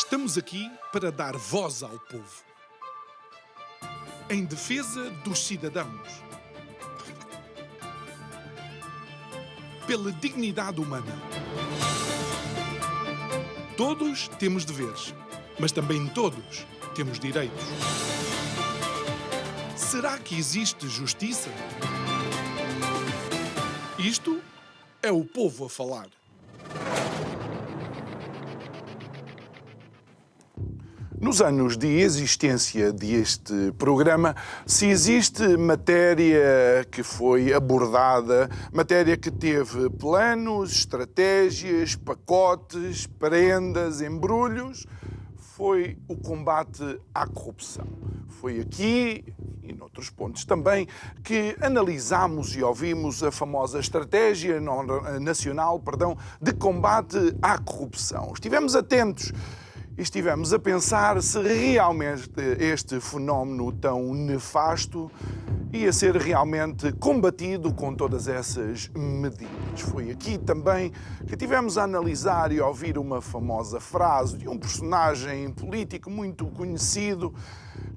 Estamos aqui para dar voz ao povo, em defesa dos cidadãos, pela dignidade humana. Todos temos deveres, mas também todos temos direitos. Será que existe justiça? Isto é o povo a falar. Nos anos de existência deste programa, se existe matéria que foi abordada, matéria que teve planos, estratégias, pacotes, prendas, embrulhos, foi o combate à corrupção. Foi aqui, e noutros pontos também, que analisámos e ouvimos a famosa Estratégia Nacional de Combate à Corrupção. Estivemos atentos e estivemos a pensar se realmente este fenómeno tão nefasto ia ser realmente combatido com todas essas medidas. Foi aqui também que tivemos a analisar e a ouvir uma famosa frase de um personagem político muito conhecido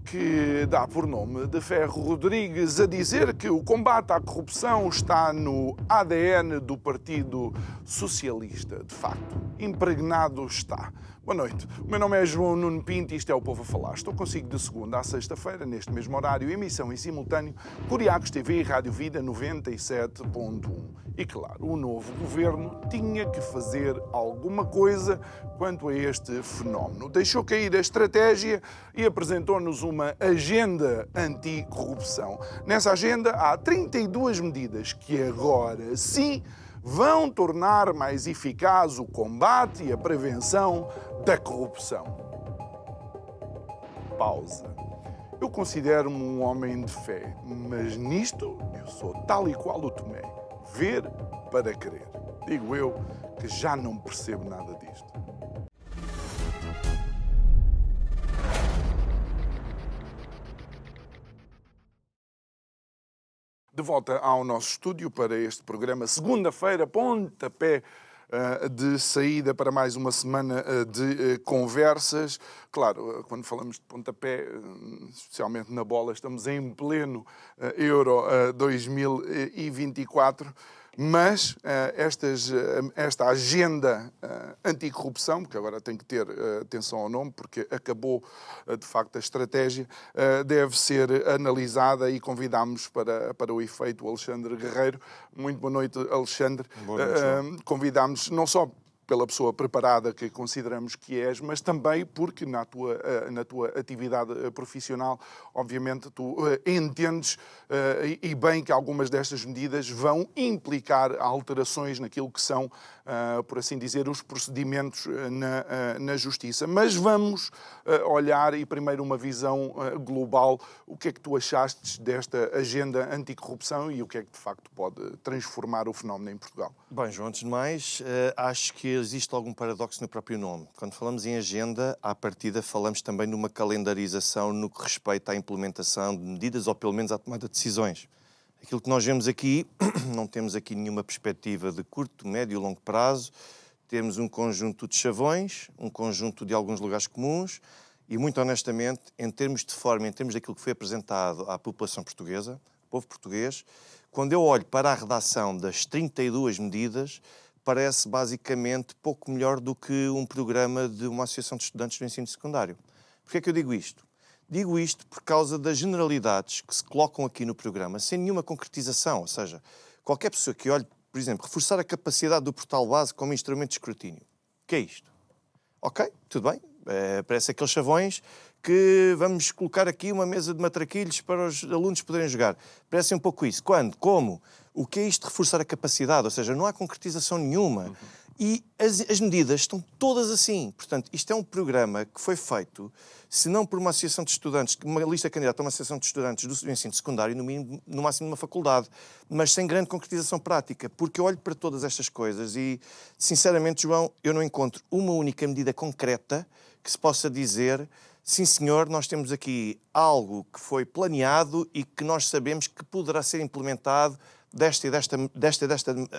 que dá por nome de Ferro Rodrigues, a dizer que o combate à corrupção está no ADN do Partido Socialista. De facto, impregnado está. Boa noite. O meu nome é João Nuno Pinto e isto é o Povo a Falar. Estou consigo de segunda à sexta-feira, neste mesmo horário, emissão em simultâneo, Curiacos TV e Rádio Vida 97.1. E claro, o novo governo tinha que fazer alguma coisa quanto a este fenómeno. Deixou cair a estratégia e apresentou-nos uma agenda anticorrupção. Nessa agenda há 32 medidas que agora sim vão tornar mais eficaz o combate e a prevenção da corrupção. Pausa. Eu considero-me um homem de fé, mas nisto eu sou tal e qual o Tomé. Ver para crer. Digo eu que já não percebo nada disto. De volta ao nosso estúdio para este programa, segunda-feira, pontapé de saída para mais uma semana de conversas. Claro, quando falamos de pontapé, especialmente na bola, estamos em pleno Euro 2024. Mas esta agenda anticorrupção, que agora tem que ter atenção ao nome, porque acabou de facto a estratégia, deve ser analisada e convidámos para o efeito o Alexandre Guerreiro. Muito boa noite, Alexandre. Boa noite. Convidámos não só pela pessoa preparada que consideramos que és, mas também porque na tua atividade profissional, obviamente, tu entendes e bem que algumas destas medidas vão implicar alterações naquilo que são, por assim dizer, os procedimentos na Justiça. Mas vamos olhar e primeiro uma visão global. O que é que tu achaste desta agenda anticorrupção e o que é que de facto pode transformar o fenómeno em Portugal? Bem, João, antes de mais, acho que existe algum paradoxo no próprio nome. Quando falamos em agenda, à partida falamos também numa calendarização no que respeita à implementação de medidas ou pelo menos à tomada de decisões. Aquilo que nós vemos aqui, não temos aqui nenhuma perspectiva de curto, médio e longo prazo. Temos um conjunto de chavões, um conjunto de alguns lugares comuns e, muito honestamente, em termos de forma, em termos daquilo que foi apresentado à população portuguesa, povo português, quando eu olho para a redação das 32 medidas, parece basicamente pouco melhor do que um programa de uma associação de estudantes do ensino secundário. Porquê é que eu digo isto? Digo isto por causa das generalidades que se colocam aqui no programa, sem nenhuma concretização. Ou seja, qualquer pessoa que olhe, por exemplo, reforçar a capacidade do portal base como instrumento de escrutínio. O que é isto? Ok, tudo bem. Parece aqueles chavões que vamos colocar aqui uma mesa de matraquilhos para os alunos poderem jogar. Parece um pouco isso. Quando? Como? O que é isto de reforçar a capacidade? Ou seja, não há concretização nenhuma. E as medidas estão todas assim. Portanto, isto é um programa que foi feito, se não por uma associação de estudantes, uma lista candidata a uma associação de estudantes do ensino secundário, no máximo numa faculdade, mas sem grande concretização prática. Porque eu olho para todas estas coisas e, sinceramente, João, eu não encontro uma única medida concreta que se possa dizer: sim, senhor, nós temos aqui algo que foi planeado e que nós sabemos que poderá ser implementado desta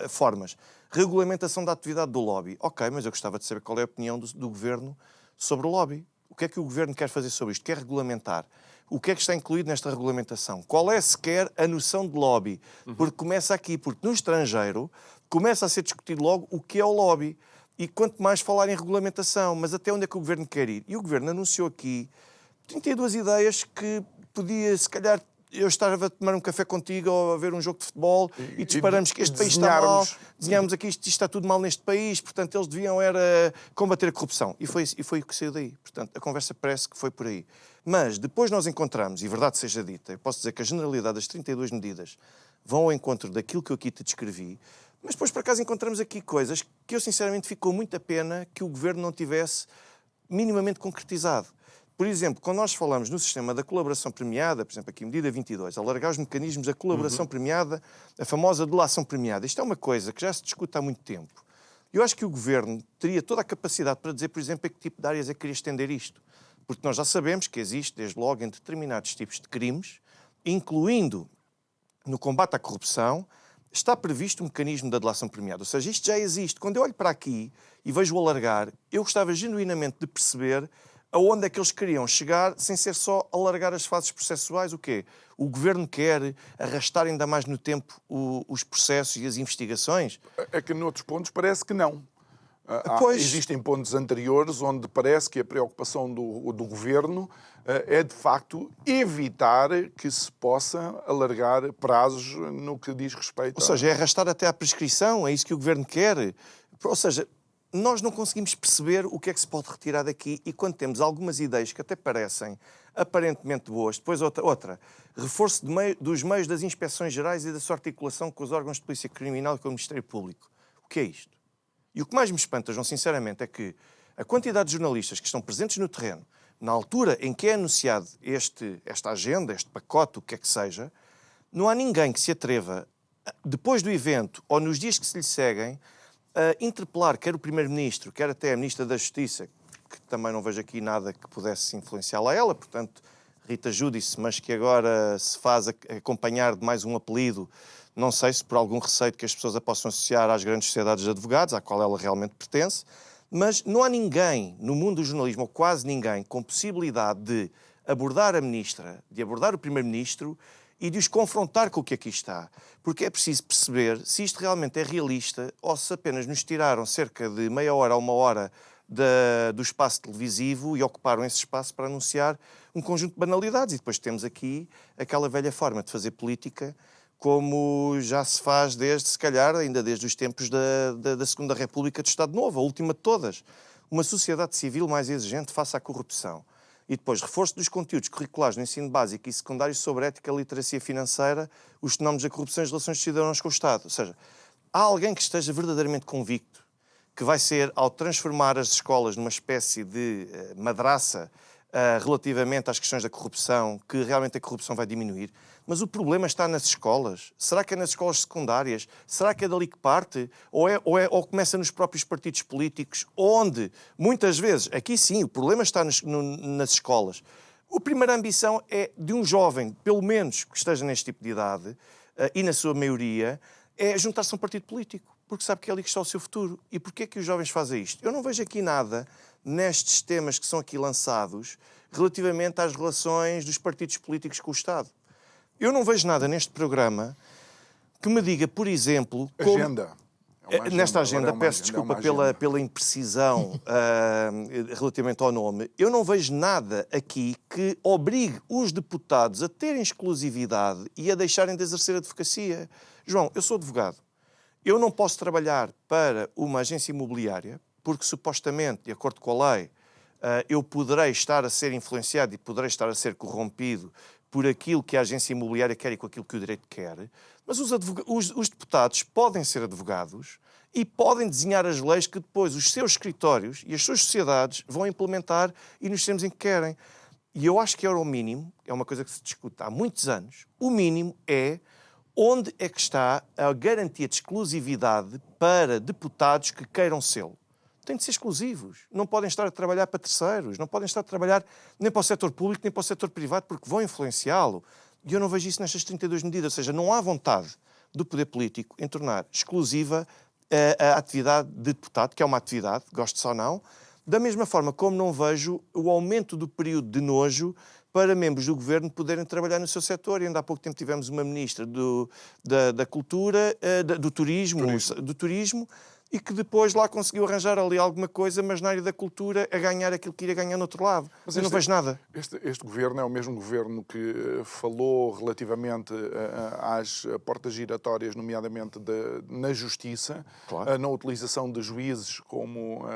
formas. Regulamentação da atividade do lobby. Ok, mas eu gostava de saber qual é a opinião do Governo sobre o lobby. O que é que o Governo quer fazer sobre isto? Quer regulamentar. O que é que está incluído nesta regulamentação? Qual é sequer a noção de lobby? Porque começa aqui, porque no estrangeiro começa a ser discutido logo o que é o lobby. E quanto mais falar em regulamentação, mas até onde é que o Governo quer ir? E o Governo anunciou aqui 32 ideias que podia, se calhar, eu estava a tomar um café contigo ou a ver um jogo de futebol e disparamos que este país está mal, desenhámos aqui isto está tudo mal neste país, portanto eles deviam era combater a corrupção. E foi o que saiu daí. Portanto, a conversa parece que foi por aí. Mas depois nós encontramos, e verdade seja dita, eu posso dizer que a generalidade das 32 medidas vão ao encontro daquilo que eu aqui te descrevi, mas depois por acaso encontramos aqui coisas que eu sinceramente ficou muito a pena que o Governo não tivesse minimamente concretizado. Por exemplo, quando nós falamos no sistema da colaboração premiada, por exemplo, aqui medida 22, alargar os mecanismos da colaboração premiada, a famosa delação premiada, isto é uma coisa que já se discute há muito tempo. Eu acho que o Governo teria toda a capacidade para dizer, por exemplo, a que tipo de áreas é que queria estender isto. Porque nós já sabemos que existe, desde logo, em determinados tipos de crimes, incluindo no combate à corrupção, está previsto um mecanismo da delação premiada. Ou seja, isto já existe. Quando eu olho para aqui e vejo o alargar, eu gostava genuinamente de perceber aonde é que eles queriam chegar sem ser só alargar as fases processuais. O quê? O Governo quer arrastar ainda mais no tempo os processos e as investigações? É que noutros pontos parece que não. Pois. Existem pontos anteriores onde parece que a preocupação do Governo é, de facto, evitar que se possa alargar prazos no que diz respeito Ou seja, é arrastar até à prescrição, é isso que o Governo quer. Ou seja, nós não conseguimos perceber o que é que se pode retirar daqui e quando temos algumas ideias que até parecem aparentemente boas, depois outra reforço dos meios das inspeções gerais e da sua articulação com os órgãos de polícia criminal e com o Ministério Público. O que é isto? E o que mais me espanta, João, sinceramente, é que a quantidade de jornalistas que estão presentes no terreno, na altura em que é anunciado esta agenda, este pacote, o que é que seja, não há ninguém que se atreva, depois do evento ou nos dias que se lhe seguem, a interpelar quer o Primeiro-Ministro, quer até a Ministra da Justiça, que também não vejo aqui nada que pudesse influenciá-la a ela, portanto, Rita Giudice, mas que agora se faz acompanhar de mais um apelido, não sei se por algum receio que as pessoas a possam associar às grandes sociedades de advogados, à qual ela realmente pertence, mas não há ninguém no mundo do jornalismo, ou quase ninguém, com possibilidade de abordar a Ministra, de abordar o Primeiro-Ministro e de os confrontar com o que aqui está. Porque é preciso perceber se isto realmente é realista ou se apenas nos tiraram cerca de meia hora a uma hora do espaço televisivo e ocuparam esse espaço para anunciar um conjunto de banalidades. E depois temos aqui aquela velha forma de fazer política como já se faz desde, se calhar, ainda desde os tempos da Segunda República do Estado Novo, a última de todas. Uma sociedade civil mais exigente face à corrupção. E depois, reforço dos conteúdos curriculares no ensino básico e secundário sobre ética, literacia financeira, os fenómenos da corrupção e as relações de cidadãos com o Estado. Ou seja, há alguém que esteja verdadeiramente convicto que vai ser, ao transformar as escolas numa espécie de madraça relativamente às questões da corrupção, que realmente a corrupção vai diminuir. Mas o problema está nas escolas. Será que é nas escolas secundárias? Será que é dali que parte? Ou começa nos próprios partidos políticos, onde, muitas vezes, aqui sim, o problema está nas escolas. A primeira ambição é de um jovem, pelo menos que esteja neste tipo de idade, e na sua maioria, é juntar-se a um partido político, porque sabe que é ali que está o seu futuro. E porquê que os jovens fazem isto? Eu não vejo aqui nada nestes temas que são aqui lançados relativamente às relações dos partidos políticos com o Estado. Eu não vejo nada neste programa que me diga, por exemplo... Agenda. Nesta agenda, peço desculpa pela imprecisão relativamente ao nome, eu não vejo nada aqui que obrigue os deputados a terem exclusividade e a deixarem de exercer a advocacia. João, eu sou advogado. Eu não posso trabalhar para uma agência imobiliária porque, supostamente, de acordo com a lei, eu poderei estar a ser influenciado e poderei estar a ser corrompido por aquilo que a agência imobiliária quer e com aquilo que o direito quer, mas os deputados podem ser advogados e podem desenhar as leis que depois os seus escritórios e as suas sociedades vão implementar e nos termos em que querem. E eu acho que era o mínimo, é uma coisa que se discute há muitos anos, o mínimo é onde é que está a garantia de exclusividade para deputados que queiram sê-lo. Têm de ser exclusivos. Não podem estar a trabalhar para terceiros, não podem estar a trabalhar nem para o setor público, nem para o setor privado, porque vão influenciá-lo. E eu não vejo isso nestas 32 medidas. Ou seja, não há vontade do poder político em tornar exclusiva a atividade de deputado, que é uma atividade, goste-se ou não, Da mesma forma como não vejo o aumento do período de nojo para membros do governo poderem trabalhar no seu setor. E ainda há pouco tempo tivemos uma ministra da Cultura, do turismo, e que depois lá conseguiu arranjar ali alguma coisa, mas na área da cultura a ganhar aquilo que iria ganhar no outro lado. Mas eu não vejo nada. Este governo é o mesmo governo que falou relativamente às portas giratórias, nomeadamente na justiça, Claro. na utilização de juízes como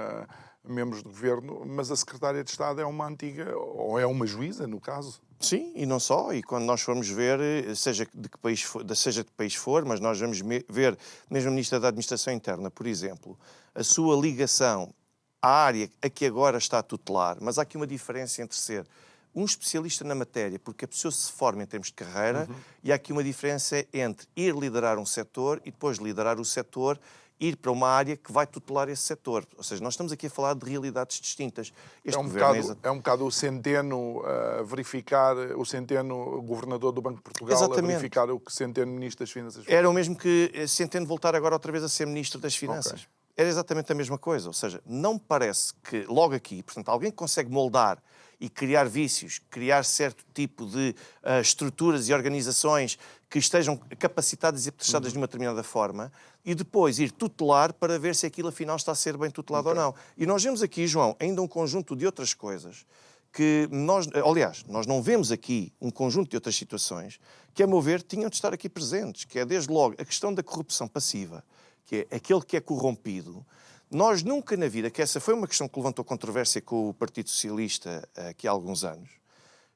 membros do governo, mas a secretária de Estado é uma antiga, ou é uma juíza, no caso. Sim, e não só. E quando nós formos ver, seja de que país for, mas nós vamos ver, mesmo a Ministra da Administração Interna, por exemplo, a sua ligação à área a que agora está a tutelar, mas há aqui uma diferença entre ser um especialista na matéria, porque a pessoa se forma em termos de carreira, e há aqui uma diferença entre ir liderar um setor e depois liderar o setor, ir para uma área que vai tutelar esse setor. Ou seja, nós estamos aqui a falar de realidades distintas. É um bocado o Centeno verificar, o Centeno governador do Banco de Portugal, Exatamente. a verificar o que Centeno ministro das Finanças. Era o mesmo que Centeno voltar agora outra vez a ser ministro das Finanças. Okay. Era exatamente a mesma coisa. Ou seja, não me parece que logo aqui, portanto, alguém que consegue moldar e criar vícios, criar certo tipo de estruturas e organizações que estejam capacitadas e apetrechadas de uma determinada forma, e depois ir tutelar para ver se aquilo afinal está a ser bem tutelado ou não. E nós vemos aqui, João, ainda um conjunto de outras coisas que nós não vemos aqui um conjunto de outras situações que, a meu ver, tinham de estar aqui presentes, que é desde logo a questão da corrupção passiva, que é aquele que é corrompido. Nós nunca na vida, que essa foi uma questão que levantou controvérsia com o Partido Socialista aqui há alguns anos,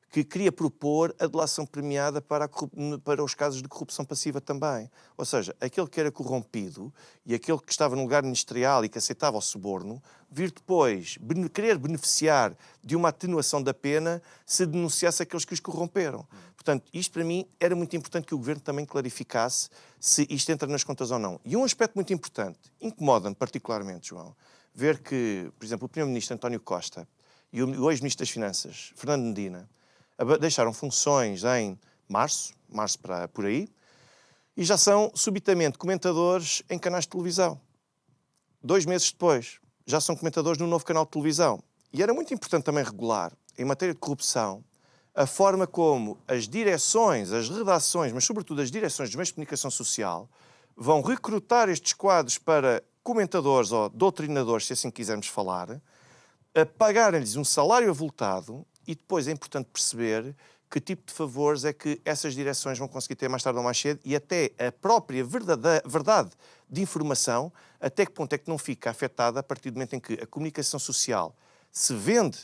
que queria propor a delação premiada para os casos de corrupção passiva também. Ou seja, aquele que era corrompido e aquele que estava no lugar ministerial e que aceitava o suborno, vir depois querer beneficiar de uma atenuação da pena se denunciasse aqueles que os corromperam. Portanto, isto para mim era muito importante que o Governo também clarificasse se isto entra nas contas ou não. E um aspecto muito importante, incomoda-me particularmente, João, ver que, por exemplo, o Primeiro-Ministro António Costa e o ex-Ministro das Finanças, Fernando Medina, deixaram funções em março para por aí, e já são subitamente comentadores em canais de televisão. 2 meses depois, já são comentadores num novo canal de televisão. E era muito importante também regular, em matéria de corrupção, a forma como as direções, as redações, mas sobretudo as direções dos meios de comunicação social, vão recrutar estes quadros para comentadores ou doutrinadores, se assim quisermos falar, a pagarem-lhes um salário avultado. E depois é importante perceber que tipo de favores é que essas direções vão conseguir ter mais tarde ou mais cedo, e até a própria verdade de informação, até que ponto é que não fica afetada a partir do momento em que a comunicação social se vende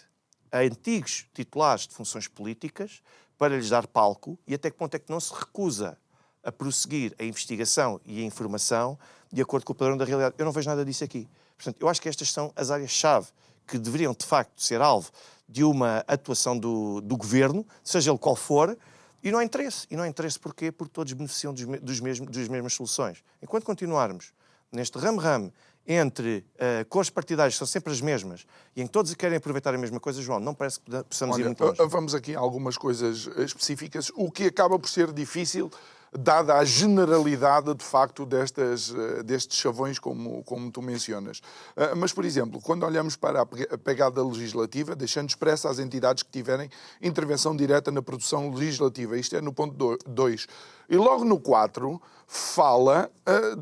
a antigos titulares de funções políticas para lhes dar palco, e até que ponto é que não se recusa a prosseguir a investigação e a informação de acordo com o padrão da realidade. Eu não vejo nada disso aqui. Portanto, eu acho que estas são as áreas-chave que deveriam, de facto, ser alvo de uma atuação do Governo, seja ele qual for, e não há interesse. E não há interesse porquê? Porque todos beneficiam das mesmas soluções. Enquanto continuarmos neste ramo-ramo entre cores partidárias que são sempre as mesmas e em que todos querem aproveitar a mesma coisa, João, não parece que possamos ir muito longe. Vamos aqui a algumas coisas específicas, o que acaba por ser difícil, dada a generalidade, de facto, destes chavões, como tu mencionas. Mas, por exemplo, quando olhamos para a pegada legislativa, deixando expressa as entidades que tiverem intervenção direta na produção legislativa, isto é no ponto 2. E logo no 4, fala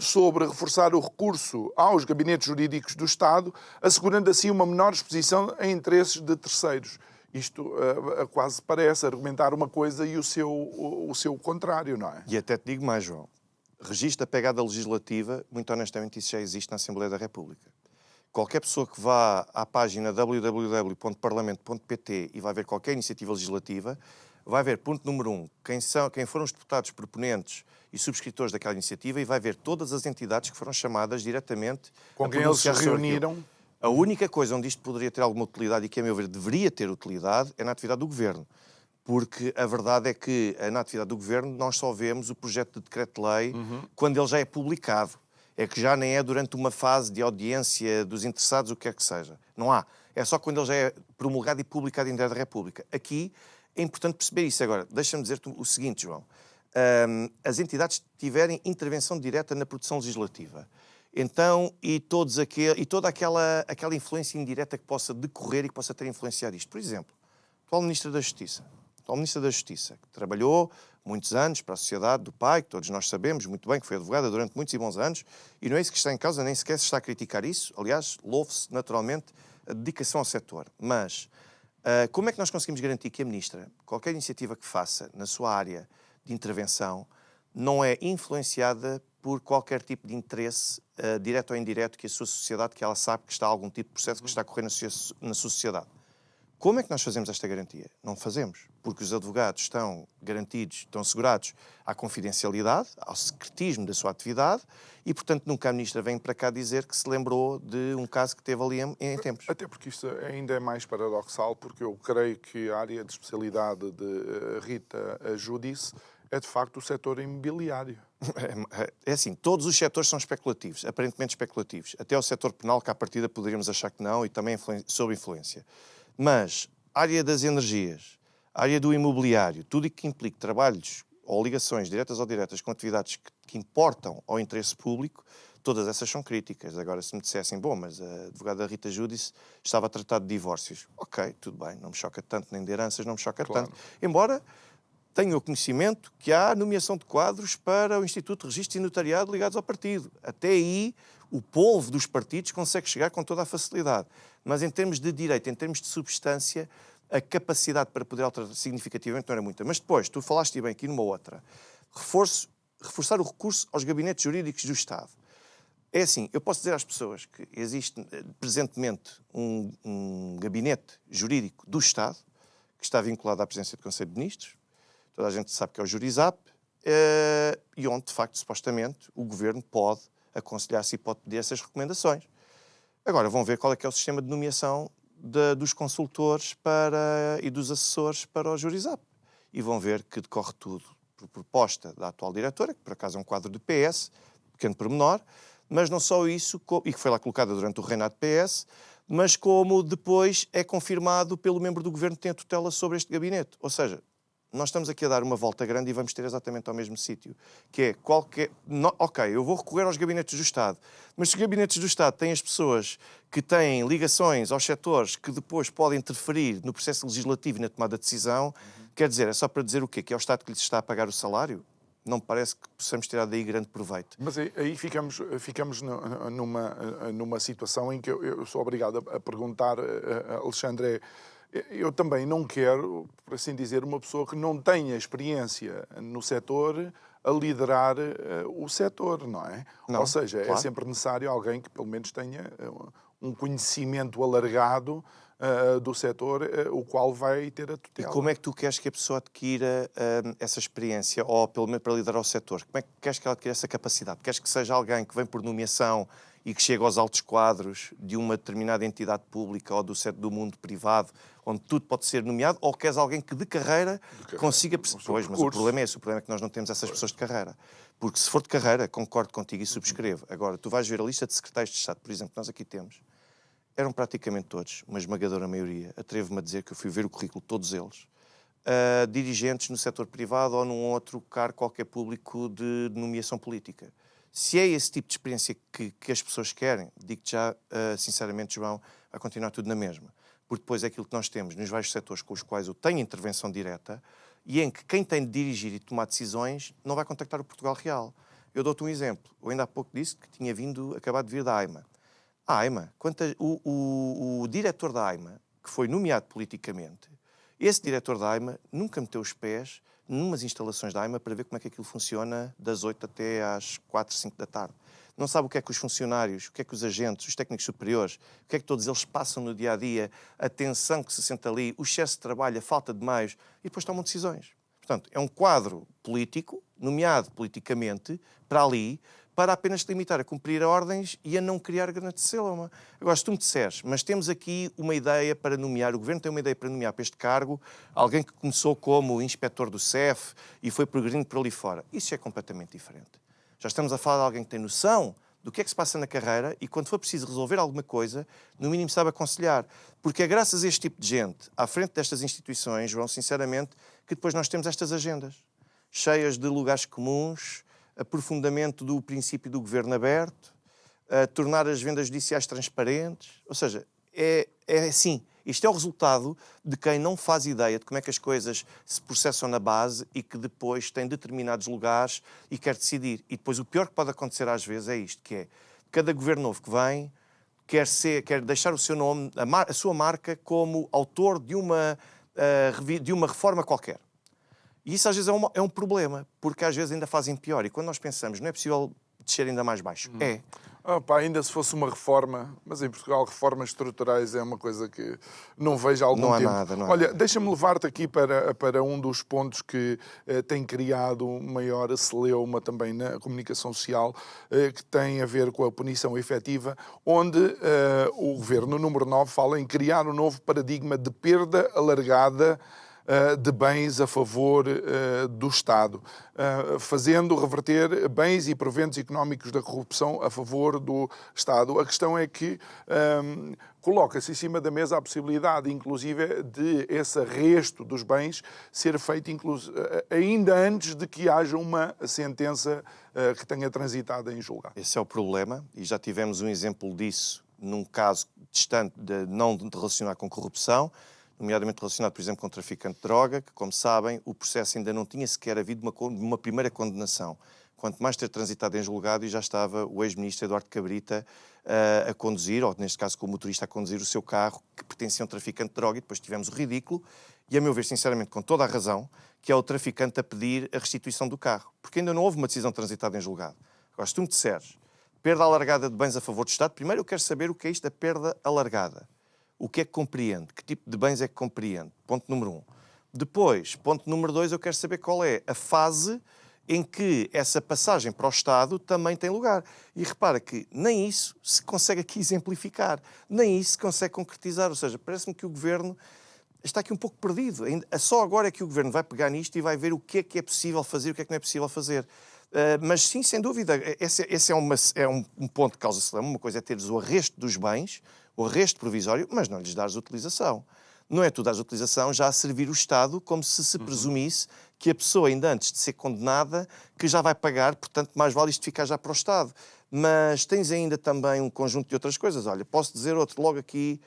sobre reforçar o recurso aos gabinetes jurídicos do Estado, assegurando assim uma menor exposição a interesses de terceiros. Isto quase parece argumentar uma coisa e o seu contrário, não é? E até te digo mais, João. Registro da pegada legislativa, muito honestamente, isso já existe na Assembleia da República. Qualquer pessoa que vá à página www.parlamento.pt e vai ver qualquer iniciativa legislativa, vai ver, ponto número 1, quem foram os deputados proponentes e subscritores daquela iniciativa, e vai ver todas as entidades que foram chamadas diretamente com quem eles se reuniram. A única coisa onde isto poderia ter alguma utilidade, e que, a meu ver, deveria ter utilidade, é na atividade do Governo. Porque a verdade é que, na atividade do Governo, nós só vemos o projeto de decreto-lei quando ele já é publicado. É que já nem é durante uma fase de audiência dos interessados, o que quer que seja. Não há. É só quando ele já é promulgado e publicado em Diário da República. Aqui é importante perceber isso. Agora, deixa-me dizer-te o seguinte, João. As entidades tiverem intervenção direta na produção legislativa. Então, e toda aquela influência indireta que possa decorrer e que possa ter influenciado isto. Por exemplo, o atual Ministro da Justiça, que trabalhou muitos anos para a sociedade do pai, que todos nós sabemos muito bem, que foi advogada durante muitos e bons anos, e não é isso que está em causa, nem sequer se está a criticar isso. Aliás, louve-se naturalmente a dedicação ao setor. Mas como é que nós conseguimos garantir que a Ministra, qualquer iniciativa que faça na sua área de intervenção, não é influenciada por qualquer tipo de interesse, direto ou indireto, que a sua sociedade, que ela sabe que está algum tipo de processo que está a correr na sua sociedade? Como é que nós fazemos esta garantia? Não fazemos, porque os advogados estão garantidos, estão assegurados à confidencialidade, ao secretismo da sua atividade e, portanto, nunca a Ministra vem para cá dizer que se lembrou de um caso que teve ali em tempos. Até porque isto ainda é mais paradoxal, porque eu creio que a área de especialidade de Rita Giudice é, de facto, o setor imobiliário. É assim, todos os setores são especulativos, aparentemente especulativos. Até o setor penal, que à partida poderíamos achar que não, e também sob influência. Mas a área das energias, a área do imobiliário, tudo o que implique trabalhos ou ligações diretas ou diretas com atividades que importam ao interesse público, todas essas são críticas. Agora, se me dissessem, bom, mas a advogada Rita Giudice estava a tratar de divórcios. Ok, tudo bem, não me choca tanto, nem de heranças, não me choca tanto. Embora tenho o conhecimento que há nomeação de quadros para o Instituto de Registro e Notariado ligados ao partido. Até aí, o polvo dos partidos consegue chegar com toda a facilidade. Mas em termos de direito, em termos de substância, a capacidade para poder alterar significativamente não era muita. Mas depois, tu falaste bem aqui numa outra, reforçar o recurso aos gabinetes jurídicos do Estado. É assim, eu posso dizer às pessoas que existe presentemente um gabinete jurídico do Estado que está vinculado à presidência do Conselho de Ministros. Toda a gente sabe que é o Jurizap, e onde, de facto, supostamente, o Governo pode aconselhar-se e pode pedir essas recomendações. Agora, vão ver qual é que é o sistema de nomeação dos consultores e dos assessores para o Jurizap. E vão ver que decorre tudo por proposta da atual diretora, que por acaso é um quadro do PS, pequeno pormenor, mas não só isso, e que foi lá colocada durante o reinado do PS, mas como depois é confirmado pelo membro do Governo que tem a tutela sobre este gabinete. Ou seja, nós estamos aqui a dar uma volta grande e vamos ter exatamente ao mesmo sítio, que é ok, eu vou recorrer aos gabinetes do Estado, mas se os gabinetes do Estado têm as pessoas que têm ligações aos setores que depois podem interferir no processo legislativo e na tomada de decisão, quer dizer, é só para dizer o quê? Que é o Estado que lhes está a pagar o salário? Não me parece que possamos tirar daí grande proveito. Mas aí ficamos numa situação em que eu sou obrigado a perguntar, Alexandre, eu também não quero, por assim dizer, uma pessoa que não tenha experiência no setor a liderar o setor, não é? Não, ou seja, claro. É sempre necessário alguém que pelo menos tenha um conhecimento alargado do setor, o qual vai ter a tutela. E como é que tu queres que a pessoa adquira essa experiência, ou pelo menos para liderar o setor? Como é que queres que ela adquira essa capacidade? Queres que seja alguém que vem por nomeação e que chega aos altos quadros de uma determinada entidade pública ou do mundo privado, onde tudo pode ser nomeado, ou queres alguém que de carreira consiga... Pois, mas o problema é esse, o problema é que nós não temos essas pessoas de carreira. Porque se for de carreira, concordo contigo e subscrevo. Agora, tu vais ver a lista de secretários de Estado, por exemplo, que nós aqui temos, eram praticamente todos, uma esmagadora maioria, atrevo-me a dizer que eu fui ver o currículo de todos eles, dirigentes no setor privado ou num outro cargo qualquer público de nomeação política. Se é esse tipo de experiência que as pessoas querem, digo-te já, sinceramente, João, vai continuar tudo na mesma. Porque depois é aquilo que nós temos nos vários setores com os quais eu tenho intervenção direta e em que quem tem de dirigir e tomar decisões não vai contactar o Portugal Real. Eu dou-te um exemplo. Eu ainda há pouco disse que tinha acabado de vir da AIMA. A AIMA, o diretor da AIMA, que foi nomeado politicamente, esse diretor da AIMA nunca meteu os pés numas instalações da AIMA para ver como é que aquilo funciona das 8 até às 4, 5 da tarde. Não sabe o que é que os funcionários, o que é que os agentes, os técnicos superiores, o que é que todos eles passam no dia-a-dia, a tensão que se sente ali, o excesso de trabalho, a falta de meios, e depois tomam decisões. Portanto, é um quadro político, nomeado politicamente, para ali, para apenas te limitar a cumprir ordens e a não criar grande célula. Agora, se tu me disseres, mas temos aqui uma ideia para nomear, o Governo tem uma ideia para nomear para este cargo, alguém que começou como inspetor do CEF e foi progredindo por ali fora. Isso é completamente diferente. Já estamos a falar de alguém que tem noção do que é que se passa na carreira e quando for preciso resolver alguma coisa, no mínimo sabe aconselhar. Porque é graças a este tipo de gente, à frente destas instituições, João, sinceramente, que depois nós temos estas agendas, cheias de lugares comuns, aprofundamento do princípio do governo aberto, tornar as vendas judiciais transparentes. Ou seja, é assim. Isto é o resultado de quem não faz ideia de como é que as coisas se processam na base e que depois tem determinados lugares e quer decidir. E depois o pior que pode acontecer às vezes é isto, que é cada governo novo que vem quer deixar o seu nome, a sua marca, como autor de uma reforma qualquer. E isso às vezes é um problema, porque às vezes ainda fazem pior. E quando nós pensamos, não é possível descer ainda mais baixo. É. Ainda se fosse uma reforma, mas em Portugal reformas estruturais é uma coisa que não vejo há algum tempo. Nada, não há Olha, nada. deixa-me levar-te aqui para um dos pontos que tem criado maior celeuma também na comunicação social, que tem a ver com a punição efetiva, onde o Governo, número 9, fala em criar um novo paradigma de perda alargada de bens a favor do Estado, fazendo reverter bens e proventos económicos da corrupção a favor do Estado. A questão é que coloca-se em cima da mesa a possibilidade, inclusive, de esse arresto dos bens ser feito ainda antes de que haja uma sentença que tenha transitado em julgado. Esse é o problema, e já tivemos um exemplo disso num caso distante, não relacionado com corrupção, nomeadamente relacionado, por exemplo, com o traficante de droga, que, como sabem, o processo ainda não tinha sequer havido uma primeira condenação. Quanto mais ter transitado em julgado, e já estava o ex-ministro Eduardo Cabrita a conduzir, ou neste caso com o motorista a conduzir o seu carro, que pertencia a um traficante de droga, e depois tivemos o ridículo, e a meu ver, sinceramente, com toda a razão, que é o traficante a pedir a restituição do carro, porque ainda não houve uma decisão transitada em julgado. Agora, se tu me disseres perda alargada de bens a favor do Estado, primeiro eu quero saber o que é isto da perda alargada. O que é que compreende? Que tipo de bens é que compreende? Ponto número 1. Depois, ponto número 2, eu quero saber qual é a fase em que essa passagem para o Estado também tem lugar. E repara que nem isso se consegue aqui exemplificar, nem isso se consegue concretizar. Ou seja, parece-me que o Governo está aqui um pouco perdido. Só agora é que o Governo vai pegar nisto e vai ver o que é possível fazer e o que é que não é possível fazer. Mas sim, sem dúvida, esse é um ponto que causa celeuma. Uma coisa é teres o arresto dos bens, o arresto provisório, mas não lhes dares utilização. Não é tu dares utilização já a servir o Estado como se presumisse que a pessoa, ainda antes de ser condenada, que já vai pagar, portanto, mais vale isto ficar já para o Estado. Mas tens ainda também um conjunto de outras coisas. Olha, posso dizer outro logo aqui,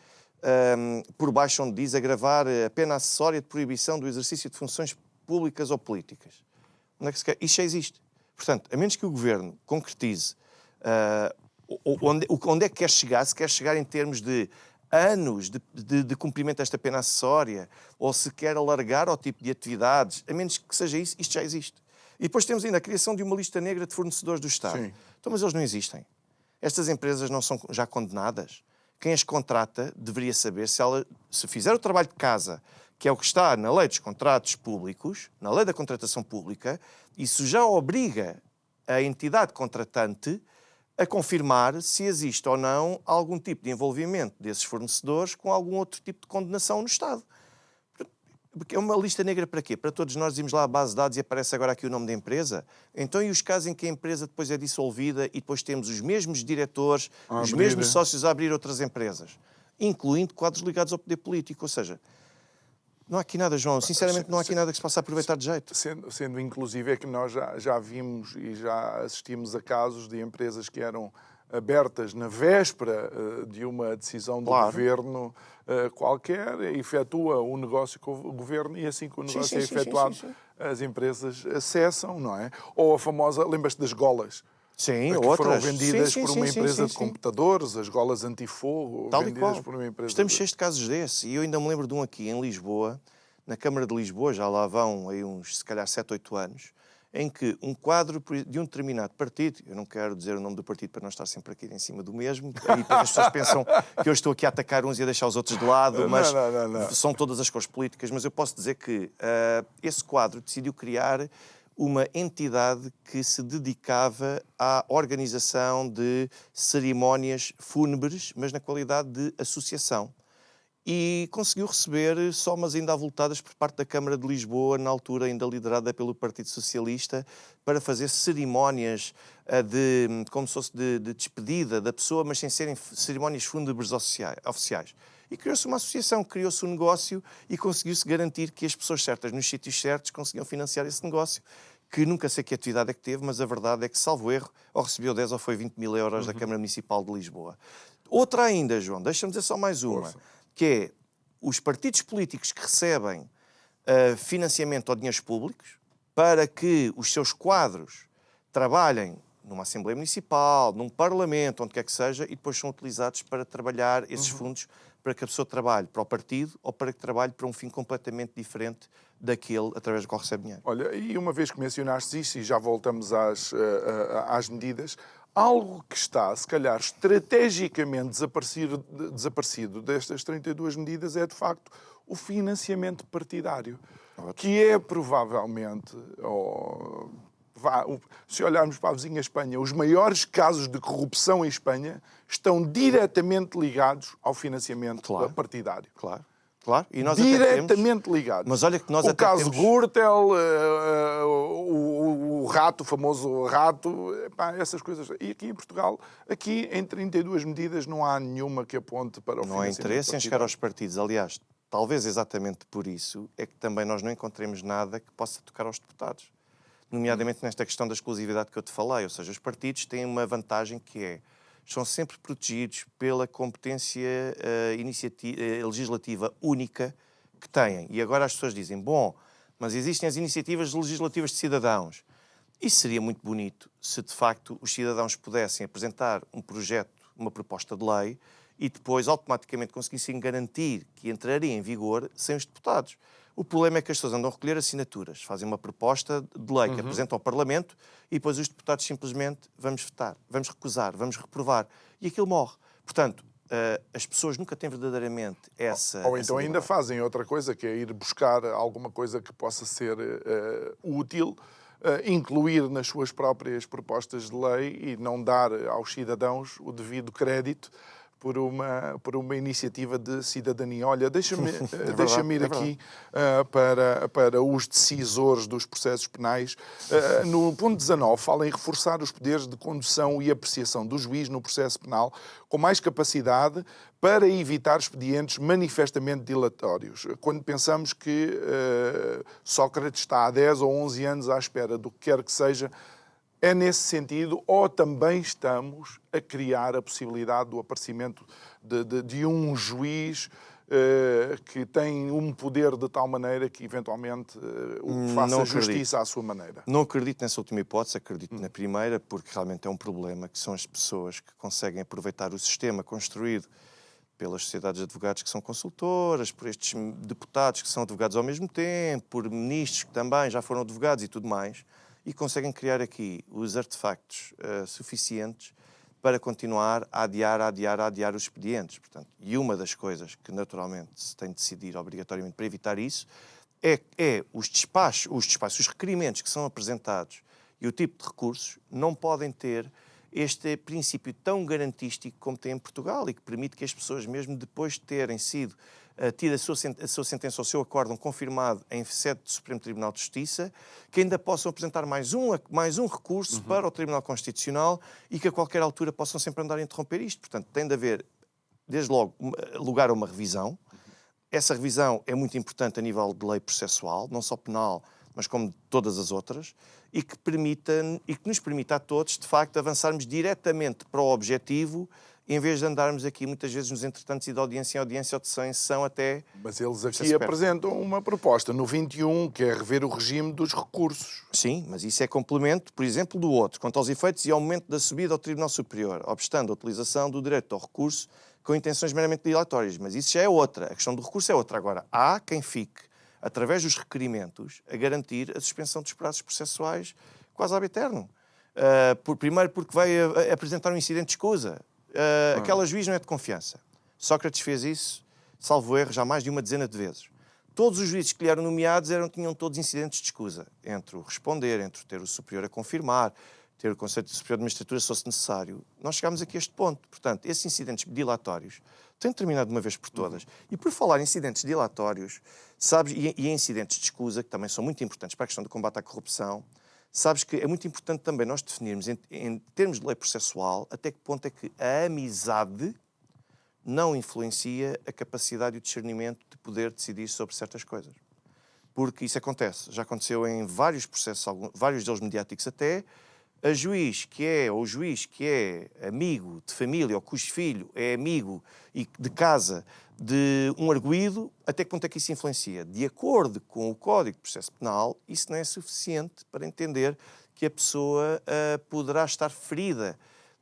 por baixo onde diz agravar a pena acessória de proibição do exercício de funções públicas ou políticas. Onde é que se quer? Isto já existe. Portanto, a menos que o Governo concretize onde é que quer chegar, se quer chegar em termos de anos de cumprimento desta pena acessória, ou se quer alargar ao tipo de atividades, a menos que seja isso, isto já existe. E depois temos ainda a criação de uma lista negra de fornecedores do Estado. Sim. Então, mas eles não existem. Estas empresas não são já condenadas. Quem as contrata deveria saber se fizer o trabalho de casa, que é o que está na lei dos contratos públicos, na lei da contratação pública, isso já obriga a entidade contratante a confirmar se existe ou não algum tipo de envolvimento desses fornecedores com algum outro tipo de condenação no Estado. Porque é uma lista negra para quê? Para todos nós irmos lá à base de dados e aparece agora aqui o nome da empresa? Então, e os casos em que a empresa depois é dissolvida e depois temos os mesmos diretores, os mesmos sócios a abrir outras empresas, incluindo quadros ligados ao poder político? Ou seja, não há aqui nada, João. Sinceramente, não há aqui nada que se possa aproveitar de jeito. Sendo inclusive é que nós já vimos e já assistimos a casos de empresas que eram abertas na véspera de uma decisão do Governo qualquer, efetua o negócio com o Governo e assim que o negócio é efetuado, as empresas acessam, não é? Ou a famosa, lembras-te das golas? Sim, que outras. foram vendidas por uma empresa de computadores, as golas antifogo, tal vendidas por uma empresa... Estamos cheios de casos desse. E eu ainda me lembro de um aqui em Lisboa, na Câmara de Lisboa, já lá vão aí uns, se calhar, 7, 8 anos, em que um quadro de um determinado partido, eu não quero dizer o nome do partido para não estar sempre aqui em cima do mesmo, aí as pessoas pensam que eu estou aqui a atacar uns e a deixar os outros de lado, mas não. São todas as cores políticas, mas eu posso dizer que esse quadro decidiu criar uma entidade que se dedicava à organização de cerimónias fúnebres, mas na qualidade de associação. E conseguiu receber somas ainda avultadas por parte da Câmara de Lisboa, na altura ainda liderada pelo Partido Socialista, para fazer cerimónias como se fosse de despedida da pessoa, mas sem serem cerimónias fúnebres oficiais. E criou-se uma associação, criou-se um negócio e conseguiu-se garantir que as pessoas certas, nos sítios certos, conseguiam financiar esse negócio, que nunca sei que atividade é que teve, mas a verdade é que, salvo erro, ou recebeu 10 ou foi 20 mil euros da Câmara Municipal de Lisboa. Outra ainda, João, deixa-me dizer só mais uma, que é os partidos políticos que recebem financiamento ou dinheiros públicos para que os seus quadros trabalhem numa Assembleia Municipal, num Parlamento, onde quer que seja, e depois são utilizados para trabalhar esses fundos para que a pessoa trabalhe para o partido ou para que trabalhe para um fim completamente diferente daquele através do qual recebe dinheiro. Olha, e uma vez que mencionaste isso, e já voltamos às medidas, algo que está, se calhar, estrategicamente desaparecido destas 32 medidas é, de facto, o financiamento partidário, que é provavelmente, se olharmos para a vizinha Espanha, os maiores casos de corrupção em Espanha estão diretamente ligados ao financiamento partidário. Claro. E nós diretamente ligados. Mas olha que nós o caso Gürtel, o rato, o famoso rato, essas coisas. E aqui em Portugal, aqui em 32 medidas, não há nenhuma que aponte para o financiamento partidário. Não há interesse em chegar aos partidos. Aliás, talvez exatamente por isso é que também nós não encontremos nada que possa tocar aos deputados. Nomeadamente nesta questão da exclusividade que eu te falei. Ou seja, os partidos têm uma vantagem que são sempre protegidos pela competência legislativa única que têm. E agora as pessoas dizem, bom, mas existem as iniciativas legislativas de cidadãos. Isso seria muito bonito se, de facto, os cidadãos pudessem apresentar um projeto, uma proposta de lei, e depois automaticamente conseguissem garantir que entraria em vigor sem os deputados. O problema é que as pessoas andam a recolher assinaturas, fazem uma proposta de lei que apresentam ao Parlamento e depois os deputados simplesmente vamos votar, vamos recusar, vamos reprovar. E aquilo morre. Portanto, as pessoas nunca têm verdadeiramente essa... Ou então ainda fazem outra coisa, que é ir buscar alguma coisa que possa ser útil, incluir nas suas próprias propostas de lei e não dar aos cidadãos o devido crédito por uma iniciativa de cidadania. Olha, deixa-me ir aqui para os decisores dos processos penais. No ponto 19, fala em reforçar os poderes de condução e apreciação do juiz no processo penal com mais capacidade para evitar expedientes manifestamente dilatórios. Quando pensamos que Sócrates está há 10 ou 11 anos à espera do que quer que seja, é nesse sentido, ou também estamos a criar a possibilidade do aparecimento de um juiz que tem um poder de tal maneira que, eventualmente, faça justiça à sua maneira? Não acredito nessa última hipótese, acredito na primeira, porque realmente é um problema, que são as pessoas que conseguem aproveitar o sistema construído pelas sociedades de advogados que são consultoras, por estes deputados que são advogados ao mesmo tempo, por ministros que também já foram advogados e tudo mais, e conseguem criar aqui os artefactos suficientes para continuar a adiar os expedientes. Portanto, e uma das coisas que naturalmente se tem de decidir obrigatoriamente para evitar isso é os despachos, os requerimentos que são apresentados e o tipo de recursos não podem ter este princípio tão garantístico como tem em Portugal e que permite que as pessoas, mesmo depois de terem sido tido a sua sentença ou o seu acórdão confirmado em sede do Supremo Tribunal de Justiça, que ainda possam apresentar mais um recurso para o Tribunal Constitucional e que a qualquer altura possam sempre andar a interromper isto. Portanto, tem de haver, desde logo, lugar a uma revisão. Essa revisão é muito importante a nível de lei processual, não só penal, mas como de todas as outras, e que nos permita a todos, de facto, avançarmos diretamente para o objetivo, em vez de andarmos aqui muitas vezes nos entretantos e de audiência em audiência ou de sessão em sessão até... Mas eles aqui apresentam uma proposta no 21, que é rever o regime dos recursos. Sim, mas isso é complemento, por exemplo, do outro, quanto aos efeitos e ao momento da subida ao Tribunal Superior, obstando a utilização do direito ao recurso com intenções meramente dilatórias. Mas isso já é outra, a questão do recurso é outra. Agora, há quem fique, através dos requerimentos, a garantir a suspensão dos prazos processuais quase ab eterno. Primeiro porque vai apresentar um incidente de escusa. Aquela juiz não é de confiança. Sócrates fez isso, salvo erro, já mais de uma dezena de vezes. Todos os juízes que lhe eram nomeados tinham todos incidentes de escusa, entre o responder, entre ter o superior a confirmar, ter o Conselho Superior de Magistratura se fosse necessário. Nós chegámos aqui a este ponto. Portanto, esses incidentes dilatórios têm terminado de uma vez por todas. E por falar em incidentes dilatórios, sabes, e em incidentes de escusa, que também são muito importantes para a questão do combate à corrupção, sabes que é muito importante também nós definirmos, em termos de lei processual, até que ponto é que a amizade não influencia a capacidade e o discernimento de poder decidir sobre certas coisas. porque isso acontece. Já aconteceu em vários processos, vários deles mediáticos até, o juiz que é amigo de família ou cujo filho é amigo e de casa de um arguido, até que ponto é que isso influencia? De acordo com o Código de Processo Penal, isso não é suficiente para entender que a pessoa poderá estar ferida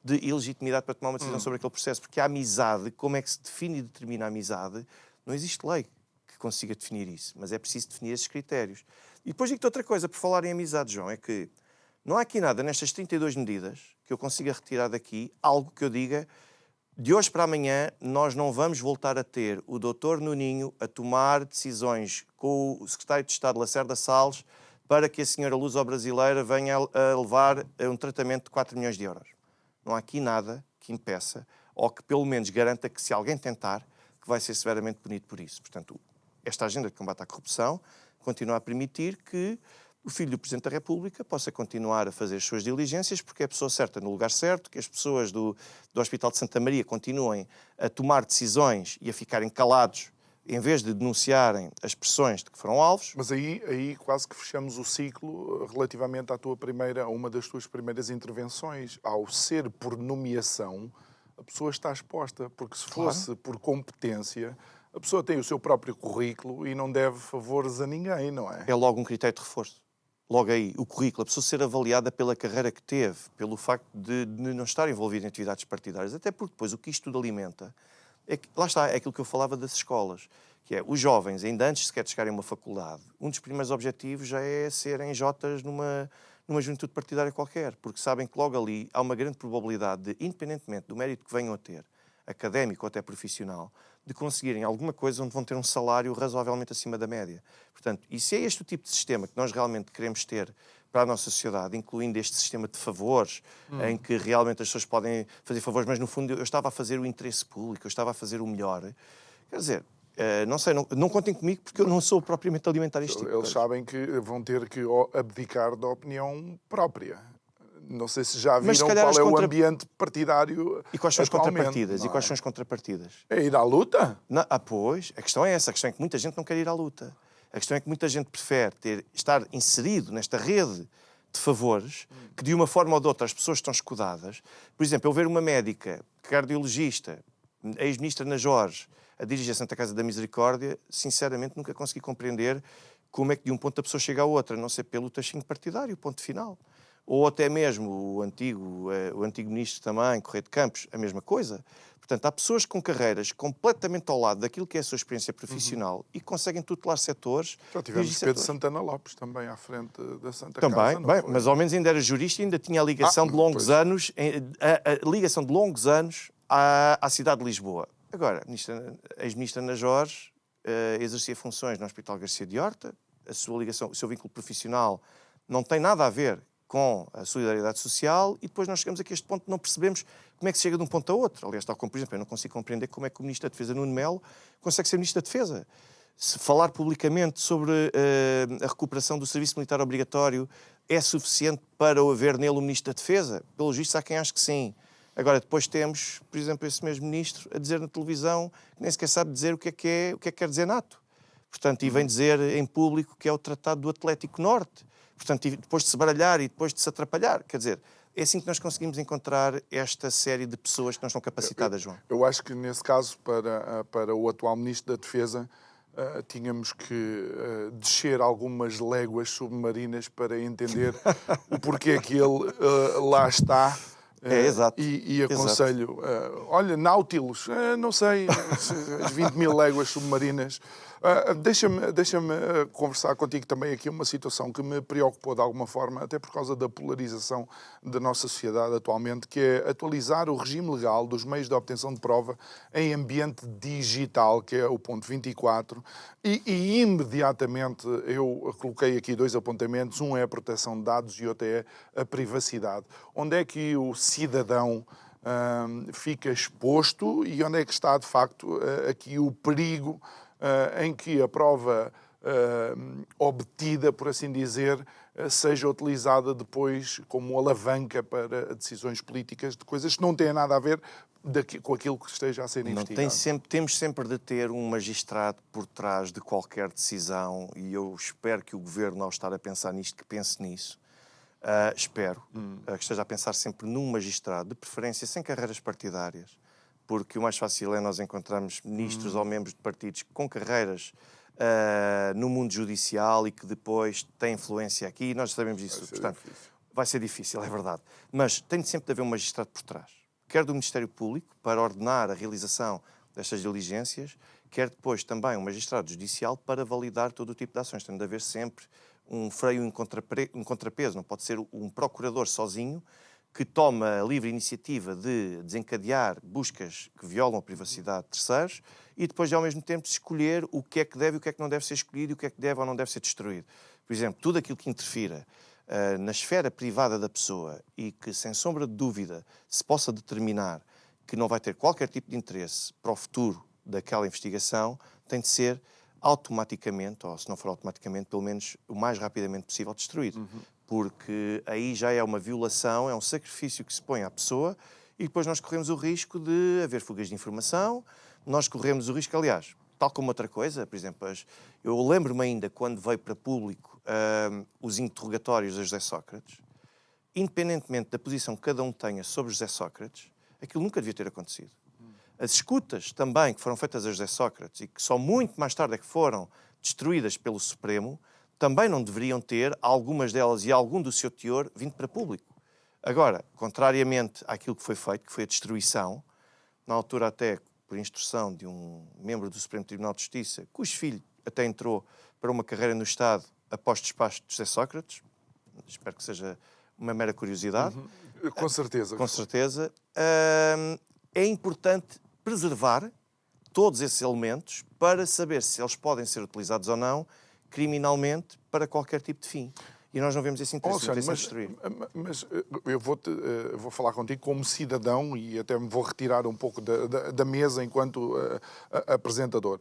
de ilegitimidade para tomar uma decisão sobre aquele processo. Porque a amizade, como é que se define e determina a amizade, não existe lei que consiga definir isso, mas é preciso definir esses critérios. E depois digo-te outra coisa, por falar em amizade, João, é que não há aqui nada nestas 32 medidas que eu consiga retirar daqui, algo que eu diga, de hoje para amanhã nós não vamos voltar a ter o Dr. Nuninho a tomar decisões com o Secretário de Estado Lacerda Salles para que a senhora luso-brasileira venha a levar um tratamento de 4 milhões de euros. Não há aqui nada que impeça, ou que pelo menos garanta que se alguém tentar, que vai ser severamente punido por isso. Portanto, esta agenda de combate à corrupção continua a permitir que o filho do Presidente da República possa continuar a fazer as suas diligências, porque é a pessoa certa no lugar certo, que as pessoas do Hospital de Santa Maria continuem a tomar decisões e a ficarem calados, em vez de denunciarem as pressões de que foram alvos. Mas aí quase que fechamos o ciclo relativamente a uma das tuas primeiras intervenções. Ao ser por nomeação, a pessoa está exposta, porque se fosse por competência, a pessoa tem o seu próprio currículo e não deve favores a ninguém, não é? É logo um critério de reforço. Logo aí, o currículo, a pessoa ser avaliada pela carreira que teve, pelo facto de não estar envolvido em atividades partidárias, até porque depois o que isto tudo alimenta, lá está, é aquilo que eu falava das escolas, que é os jovens, ainda antes sequer de chegarem a uma faculdade, um dos primeiros objetivos já é serem jotas numa juventude partidária qualquer, porque sabem que logo ali há uma grande probabilidade de, independentemente do mérito que venham a ter, académico ou até profissional, de conseguirem alguma coisa onde vão ter um salário razoavelmente acima da média. Portanto, e se é este o tipo de sistema que nós realmente queremos ter para a nossa sociedade, incluindo este sistema de favores, em que realmente as pessoas podem fazer favores, mas no fundo eu estava a fazer o interesse público, eu estava a fazer o melhor, quer dizer, não sei, não contem comigo porque eu não sou propriamente alimentar este tipo de Eles sabem que vão ter que abdicar da opinião própria. Não sei se já viram qual é o ambiente partidário. E quais são as contrapartidas? E quais são as contrapartidas? É ir à luta? Não, pois, a questão é essa. A questão é que muita gente não quer ir à luta. A questão é que muita gente prefere estar inserido nesta rede de favores que, de uma forma ou de outra, as pessoas estão escudadas. Por exemplo, eu ver uma médica, cardiologista, ex-ministra Ana Jorge, a dirigir a Santa Casa da Misericórdia, sinceramente nunca consegui compreender como é que de um ponto a pessoa chega à outra, a não ser pelo tachinho partidário, ponto final. Ou até mesmo o antigo ministro também, Correia de Campos, a mesma coisa. Portanto, há pessoas com carreiras completamente ao lado daquilo que é a sua experiência profissional e conseguem tutelar setores. Já tivemos Pedro Santana Lopes também à frente da Santa Casa. Também, bem, mas ao menos ainda era jurista e ainda tinha a ligação de longos anos, a ligação de longos anos à cidade de Lisboa. Agora, a ex-ministra Ana Jorge exercia funções no Hospital Garcia de Horta, a sua ligação, o seu vínculo profissional não tem nada a ver com a solidariedade social e depois nós chegamos aqui a este ponto de não percebemos como é que se chega de um ponto a outro. Aliás, tal como, por exemplo, eu não consigo compreender como é que o Ministro da Defesa, Nuno Melo, consegue ser Ministro da Defesa. Se falar publicamente sobre a recuperação do serviço militar obrigatório é suficiente para haver nele o Ministro da Defesa? Pelo visto, há quem ache que sim. Agora, depois temos, por exemplo, esse mesmo Ministro a dizer na televisão que nem sequer sabe dizer o que é que quer dizer NATO. Portanto, e vem dizer em público que é o Tratado do Atlético Norte. Portanto, e depois de se baralhar e depois de se atrapalhar. Quer dizer, é assim que nós conseguimos encontrar esta série de pessoas que não estão capacitadas, João. Eu acho que, nesse caso, para o atual Ministro da Defesa, tínhamos que descer algumas léguas submarinas para entender o porquê que ele lá está. Exato. E aconselho, olha, Nautilus, não sei, as 20 mil léguas submarinas. Deixa-me conversar contigo também aqui uma situação que me preocupou de alguma forma, até por causa da polarização da nossa sociedade atualmente, que é atualizar o regime legal dos meios de obtenção de prova em ambiente digital, que é o ponto 24, e imediatamente eu coloquei aqui 2 apontamentos, um é a proteção de dados e outro é a privacidade. Onde é que o cidadão fica exposto e onde é que está, de facto, aqui o perigo em que a prova obtida, por assim dizer, seja utilizada depois como alavanca para decisões políticas de coisas que não têm nada a ver com aquilo que esteja a ser investigado. Temos sempre de ter um magistrado por trás de qualquer decisão, e eu espero que o Governo, ao estar a pensar nisto, que pense nisso. Espero que esteja a pensar sempre num magistrado, de preferência sem carreiras partidárias, porque o mais fácil é nós encontrarmos ministros ou membros de partidos com carreiras no mundo judicial e que depois têm influência aqui, e nós sabemos disso. Portanto, vai ser difícil, é verdade. Mas tem sempre de haver um magistrado por trás, quer do Ministério Público, para ordenar a realização destas diligências, quer depois também um magistrado judicial para validar todo o tipo de ações. Tem de haver sempre um freio em contrapeso, não pode ser um procurador sozinho que toma a livre iniciativa de desencadear buscas que violam a privacidade de terceiros e depois, ao mesmo tempo, escolher o que é que deve e o que é que não deve ser escolhido e o que é que deve ou não deve ser destruído. Por exemplo, tudo aquilo que interfira na esfera privada da pessoa e que, sem sombra de dúvida, se possa determinar que não vai ter qualquer tipo de interesse para o futuro daquela investigação, tem de ser automaticamente, ou se não for automaticamente, pelo menos o mais rapidamente possível, destruído. Porque aí já é uma violação, é um sacrifício que se põe à pessoa e depois nós corremos o risco de haver fugas de informação, nós corremos o risco, aliás, tal como outra coisa, por exemplo, eu lembro-me ainda quando veio para público os interrogatórios a José Sócrates, independentemente da posição que cada um tenha sobre José Sócrates, aquilo nunca devia ter acontecido. As escutas também que foram feitas a José Sócrates e que só muito mais tarde é que foram destruídas pelo Supremo, também não deveriam ter, algumas delas e algum do seu teor, vindo para público. Agora, contrariamente àquilo que foi feito, que foi a destruição, na altura até por instrução de um membro do Supremo Tribunal de Justiça, cujo filho até entrou para uma carreira no Estado após o despacho de José Sócrates, espero que seja uma mera curiosidade. Com certeza. Com certeza. É importante preservar todos esses elementos para saber se eles podem ser utilizados ou não criminalmente para qualquer tipo de fim. E nós não vemos esse interesse em destruir. Mas eu vou falar contigo como cidadão e até me vou retirar um pouco da mesa enquanto apresentador.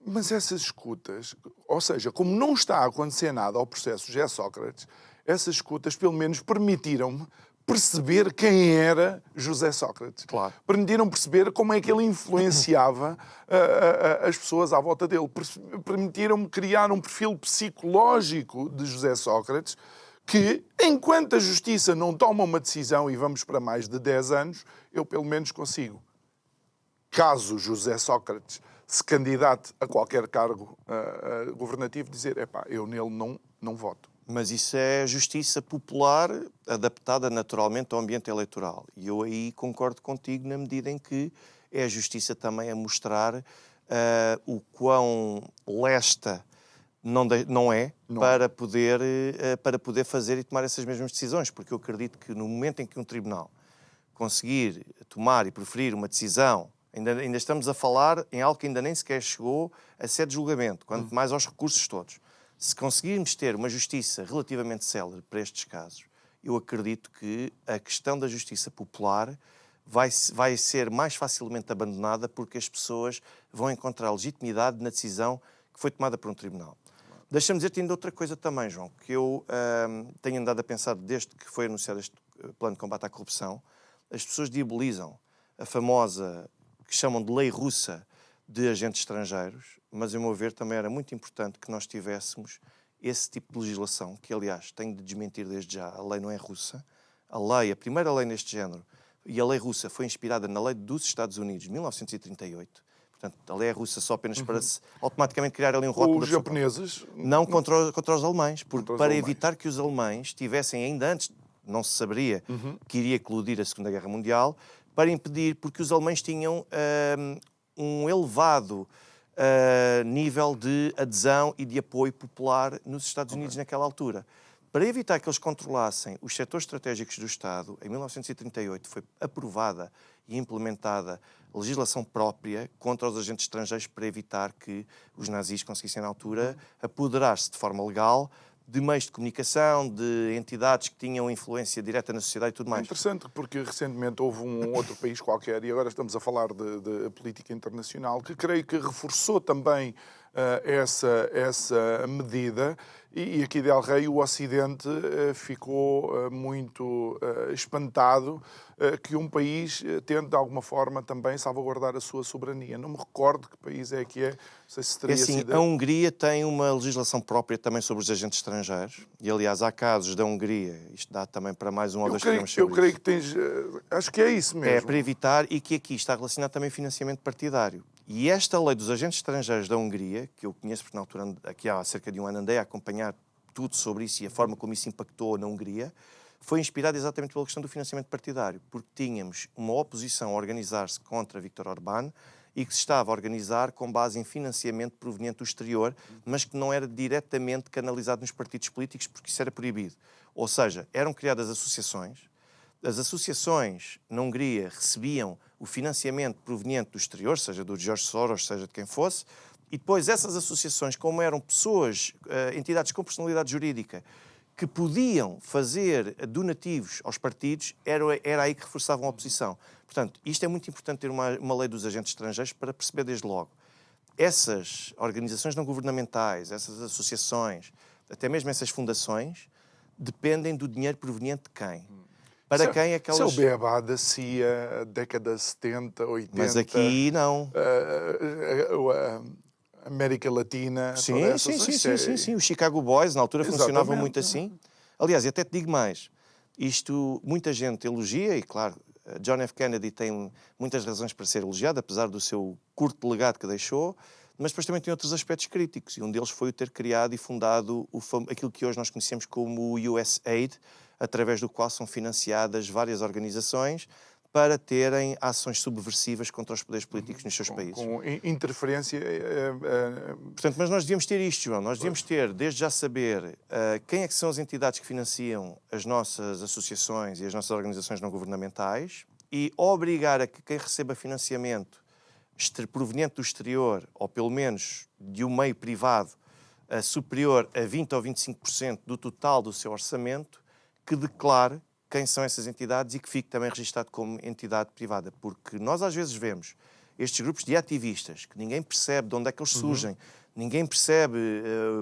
Mas essas escutas, ou seja, como não está a acontecer nada ao processo José Sócrates, essas escutas pelo menos permitiram-me perceber quem era José Sócrates. Claro. Permitiram perceber como é que ele influenciava as pessoas à volta dele. Permitiram-me criar um perfil psicológico de José Sócrates que, enquanto a Justiça não toma uma decisão, e vamos para mais de 10 anos, eu pelo menos consigo. Caso José Sócrates se candidate a qualquer cargo governativo, dizer, eu nele não voto. Mas isso é justiça popular adaptada naturalmente ao ambiente eleitoral. E eu aí concordo contigo na medida em que é a justiça também a mostrar o quão lesta não é para poder fazer e tomar essas mesmas decisões. Porque eu acredito que no momento em que um tribunal conseguir tomar e proferir uma decisão, ainda estamos a falar em algo que ainda nem sequer chegou a sede de julgamento, quanto mais aos recursos todos. Se conseguirmos ter uma justiça relativamente célere para estes casos, eu acredito que a questão da justiça popular vai ser mais facilmente abandonada porque as pessoas vão encontrar legitimidade na decisão que foi tomada por um tribunal. Deixa-me dizer-te ainda outra coisa também, João, que eu tenho andado a pensar desde que foi anunciado este plano de combate à corrupção. As pessoas diabolizam a famosa, que chamam de lei russa, de agentes estrangeiros, mas, a meu ver, também era muito importante que nós tivéssemos esse tipo de legislação, que, aliás, tenho de desmentir desde já, a lei não é russa. A primeira lei neste género, e a lei russa foi inspirada na lei dos Estados Unidos, de 1938. Portanto, a lei é russa só apenas para se automaticamente criar ali um rótulo. Os japoneses? Não, contra os alemães, para evitar que os alemães tivessem, ainda antes, não se saberia, que iria colidir a Segunda Guerra Mundial, para impedir, porque os alemães tinham um elevado nível de adesão e de apoio popular nos Estados Unidos naquela altura. Para evitar que eles controlassem os setores estratégicos do Estado, em 1938 foi aprovada e implementada legislação própria contra os agentes estrangeiros para evitar que os nazis conseguissem, na altura, apoderar-se de forma legal de meios de comunicação, de entidades que tinham influência direta na sociedade e tudo mais. É interessante, porque recentemente houve um outro país qualquer, e agora estamos a falar de política internacional, que creio que reforçou também essa medida. E aqui de El Rei o Ocidente ficou muito espantado que um país tente de alguma forma também salvaguardar a sua soberania. Não me recordo que país é que é, não sei se teria sido... A Hungria tem uma legislação própria também sobre os agentes estrangeiros e, aliás, há casos da Hungria, isto dá também para mais um ou dois programas sobre Eu creio que tens... acho que é isso mesmo. É para evitar, e que aqui está relacionado também financiamento partidário. E esta lei dos agentes estrangeiros da Hungria, que eu conheço porque na altura, aqui há cerca de um ano, andei a acompanhar tudo sobre isso e a forma como isso impactou na Hungria, foi inspirada exatamente pela questão do financiamento partidário, porque tínhamos uma oposição a organizar-se contra Viktor Orbán e que se estava a organizar com base em financiamento proveniente do exterior, mas que não era diretamente canalizado nos partidos políticos, porque isso era proibido. Ou seja, eram criadas associações. As associações na Hungria recebiam o financiamento proveniente do exterior, seja do George Soros, seja de quem fosse, e depois essas associações, como eram pessoas, entidades com personalidade jurídica, que podiam fazer donativos aos partidos, era aí que reforçavam a oposição. Portanto, isto é muito importante ter uma lei dos agentes estrangeiros para perceber desde logo. Essas organizações não governamentais, essas associações, até mesmo essas fundações, dependem do dinheiro proveniente de quem? Para quem é aquelas... Isso é o beabá da CIA, década 70, 80... Mas aqui não. América Latina... Sim. Os Chicago Boys, na altura, funcionavam muito assim. Aliás, e até te digo mais. Isto, muita gente elogia, e claro, John F. Kennedy tem muitas razões para ser elogiado, apesar do seu curto legado que deixou, mas depois também tem outros aspectos críticos, e um deles foi o ter criado e fundado aquilo que hoje nós conhecemos como o USAID, através do qual são financiadas várias organizações para terem ações subversivas contra os poderes políticos nos seus países. Com interferência... Portanto, mas nós devíamos ter isto, João. Nós devíamos ter, desde já saber quem é que são as entidades que financiam as nossas associações e as nossas organizações não governamentais e obrigar a que quem receba financiamento proveniente do exterior, ou pelo menos de um meio privado, superior a 20% ou 25% do total do seu orçamento, que declare quem são essas entidades e que fique também registado como entidade privada. Porque nós às vezes vemos estes grupos de ativistas que ninguém percebe de onde é que eles surgem, ninguém percebe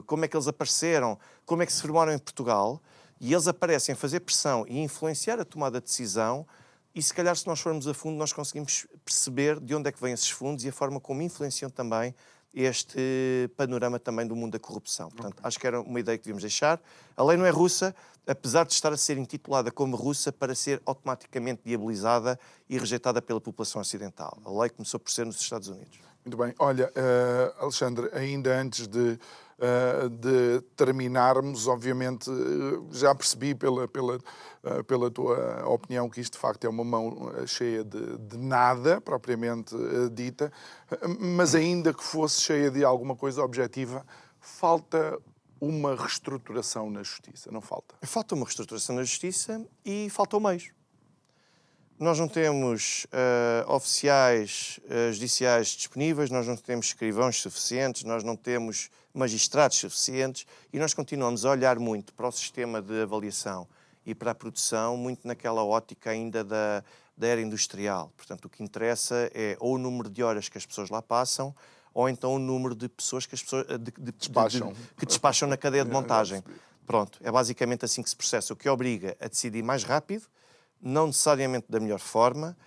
como é que eles apareceram, como é que se formaram em Portugal, e eles aparecem a fazer pressão e influenciar a tomada de decisão, e se calhar se nós formos a fundo nós conseguimos perceber de onde é que vêm esses fundos e a forma como influenciam também este panorama também do mundo da corrupção. Portanto, acho que era uma ideia que devíamos deixar. A lei não é russa, apesar de estar a ser intitulada como russa para ser automaticamente diabolizada e rejeitada pela população ocidental. A lei começou por ser nos Estados Unidos. Muito bem. Olha, Alexandre, ainda antes de terminarmos, obviamente, já percebi pela tua opinião que isto de facto é uma mão cheia de nada, propriamente dita, mas ainda que fosse cheia de alguma coisa objetiva, falta uma reestruturação na justiça, não falta? Falta uma reestruturação na justiça e faltam meios. Nós não temos oficiais judiciais disponíveis, nós não temos escrivãos suficientes, nós não temos magistrados suficientes e nós continuamos a olhar muito para o sistema de avaliação e para a produção, muito naquela ótica ainda da era industrial. Portanto, o que interessa é ou o número de horas que as pessoas lá passam ou então o número de pessoas que as pessoas que despacham na cadeia de montagem. Pronto, é basicamente assim que se processa, o que obriga a decidir mais rápido, não necessariamente da melhor forma,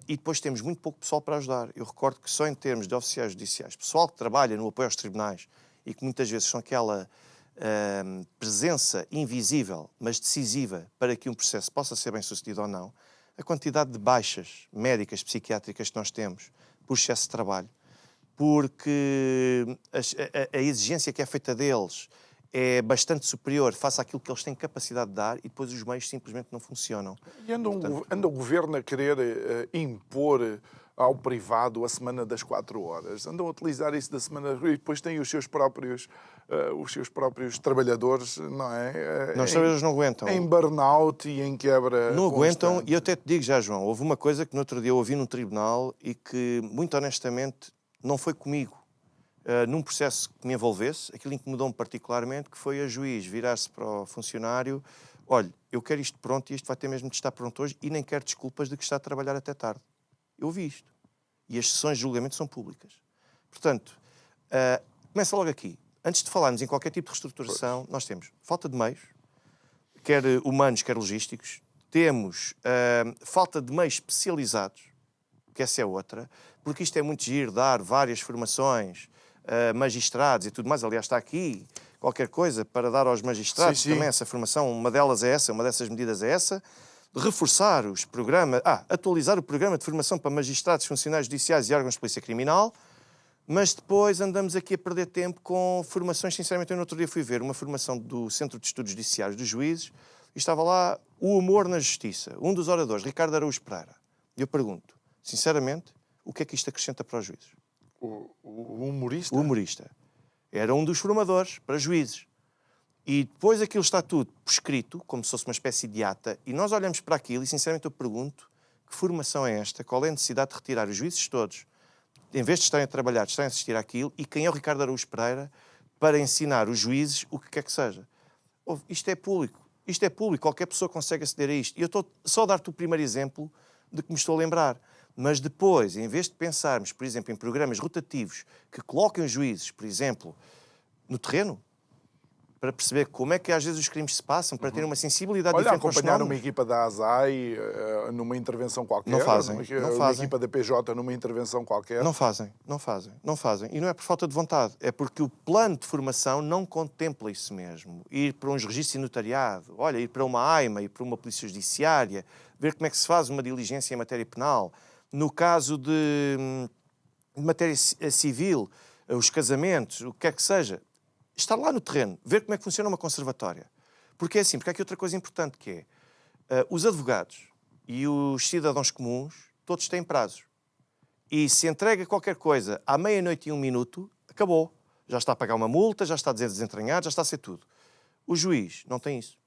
e depois temos muito pouco pessoal para ajudar. Eu recordo que só em termos de oficiais judiciais, pessoal que trabalha no apoio aos tribunais e que muitas vezes são aquela presença invisível, mas decisiva para que um processo possa ser bem sucedido ou não, a quantidade de baixas médicas, psiquiátricas que nós temos por excesso de trabalho, porque a exigência que é feita deles é bastante superior face àquilo que eles têm capacidade de dar e depois os meios simplesmente não funcionam. E anda o governo a querer impor ao privado a semana das 4 horas. Andam a utilizar isso da semana e depois têm os seus próprios trabalhadores, não é? Os trabalhadores não aguentam. Em burnout e em quebra não aguentam, constante. e eu até te digo já, João, houve uma coisa que no outro dia eu ouvi num tribunal e que, muito honestamente, não foi comigo. Num processo que me envolvesse, aquilo incomodou-me particularmente, que foi a juiz virar-se para o funcionário: olha, eu quero isto pronto e isto vai ter mesmo de estar pronto hoje e nem quero desculpas de que está a trabalhar até tarde. Eu ouvi isto. E as sessões de julgamento são públicas. Portanto, Começa logo aqui. Antes de falarmos em qualquer tipo de reestruturação, nós temos falta de meios, quer humanos, quer logísticos. Temos falta de meios especializados, que essa é outra, porque isto é muito giro, dar várias formações, magistrados e tudo mais. Aliás, está aqui qualquer coisa para dar aos magistrados também essa formação. Uma delas é essa, uma dessas medidas é essa. Reforçar os programas, atualizar o programa de formação para magistrados, funcionários judiciais e órgãos de polícia criminal, mas depois andamos aqui a perder tempo com formações. Sinceramente, eu no outro dia fui ver uma formação do Centro de Estudos Judiciários dos Juízes e estava lá o humor na justiça, um dos oradores, Ricardo Araújo Pereira. E eu pergunto, sinceramente, o que é que isto acrescenta para os juízes? O humorista? O humorista. Era um dos formadores para juízes. E depois aquilo está tudo por escrito, como se fosse uma espécie de ata, e nós olhamos para aquilo e, sinceramente, eu pergunto que formação é esta? Qual é a necessidade de retirar os juízes todos, em vez de estarem a trabalhar, de estarem a assistir àquilo, e quem é o Ricardo Araújo Pereira para ensinar os juízes o que quer que seja? Isto é público. Isto é público. Qualquer pessoa consegue aceder a isto. E eu estou só a dar-te o primeiro exemplo de que me estou a lembrar. Mas depois, em vez de pensarmos, por exemplo, em programas rotativos que coloquem os juízes, por exemplo, no terreno, para perceber como é que às vezes os crimes se passam, para ter uma sensibilidade diferente para os acompanhar fenómenos. uma equipa da ASAI numa intervenção qualquer. Não fazem. Uma equipa da PJ numa intervenção qualquer. Não fazem. E não é por falta de vontade, é porque o plano de formação não contempla isso mesmo. Ir para uns registros de notariado, ir para uma AIMA, ir para uma polícia judiciária, ver como é que se faz uma diligência em matéria penal. No caso de matéria civil, os casamentos, o que quer que seja, estar lá no terreno, ver como é que funciona uma conservatória. Porque é assim, porque há aqui outra coisa importante que é, os advogados e os cidadãos comuns, todos têm prazos. E se entrega qualquer coisa à 00:01, acabou. Já está a pagar uma multa, já está a desentranhado, já está a ser tudo. O juiz não tem isso.